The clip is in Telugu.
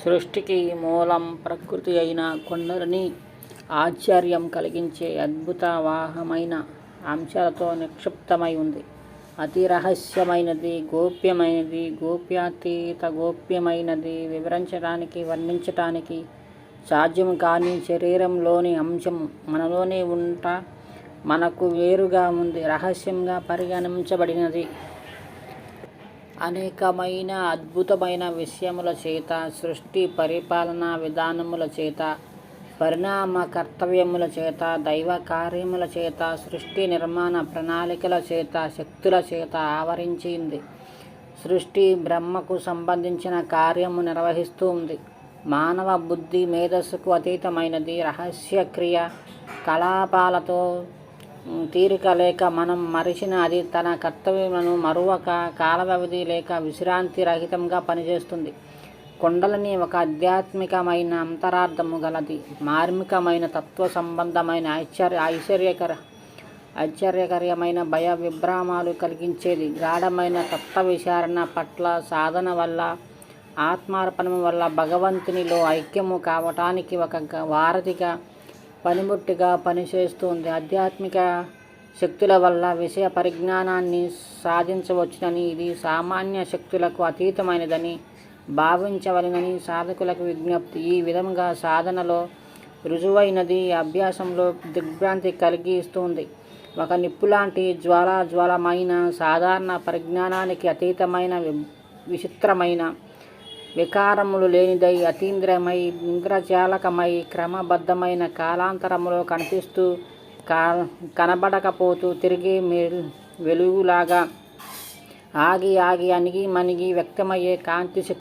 సృష్టికి మూలం ప్రకృతి అయిన కొండలని ఆశ్చర్యం కలిగించే అద్భుతవాహమైన అంశాలతో నిక్షిప్తమై ఉంది. అతి రహస్యమైనది, గోప్యమైనది, గోప్యాతీత గోప్యమైనది, వివరించడానికి వర్ణించటానికి సాధ్యం కాని శరీరంలోని అంశం మనలోనే ఉంట మనకు వేరుగా ఉంది, రహస్యంగా పరిగణించబడినది. అనేకమైన అద్భుతమైన విషయముల చేత, సృష్టి పరిపాలనా విధానముల చేత, పరిణామ కర్తవ్యముల చేత, దైవ కార్యముల చేత, సృష్టి నిర్మాణ ప్రణాళికల చేత, శక్తుల చేత ఆవరించింది. సృష్టి బ్రహ్మకు సంబంధించిన కార్యము నిర్వహిస్తూ ఉంది. మానవ బుద్ధి మేధస్సుకు అతీతమైనది. రహస్య క్రియ కలాపాలతో తీరిక లేక మనం మరిచిన అది తన కర్తవ్యములను మరువక కాల వ్యవధి లేక విశ్రాంతి రహితంగా పనిచేస్తుంది. కొండలని ఒక ఆధ్యాత్మికమైన అంతరార్థము గలది, మార్మికమైన తత్వ సంబంధమైన ఆశ్చర్యకరమైన భయ విభ్రామాలు కలిగించేది. గాఢమైన తత్వ విచారణ పట్ల సాధన వల్ల, ఆత్మార్పణము వల్ల భగవంతునిలో ఐక్యము కావటానికి ఒక వారధిగా, పనిముట్టుగా పనిచేస్తుంది. ఆధ్యాత్మిక శక్తుల వల్ల విషయ పరిజ్ఞానాన్ని సాధించవచ్చునని, ఇది సామాన్య శక్తులకు అతీతమైనదని భావించవలెనని సాధకులకు విజ్ఞప్తి. ఈ విధంగా సాధనలో రుజువైనది, అభ్యాసంలో దిగ్భ్రాంతి కలిగిస్తుంది. ఒక నిప్పులాంటి జ్వాలమైన సాధారణ పరిజ్ఞానానికి అతీతమైన, విచిత్రమైన, వికారములు లేనిదై, అతీంద్రియమై, ఇంద్రజాలకమై, క్రమబద్ధమైన కాలాంతరములో కనిపిస్తూ కనబడకపోతూ తిరిగే వెలుగులాగా ఆగి అణిగి మణిగి వ్యక్తమయ్యే కాంతి శక్తి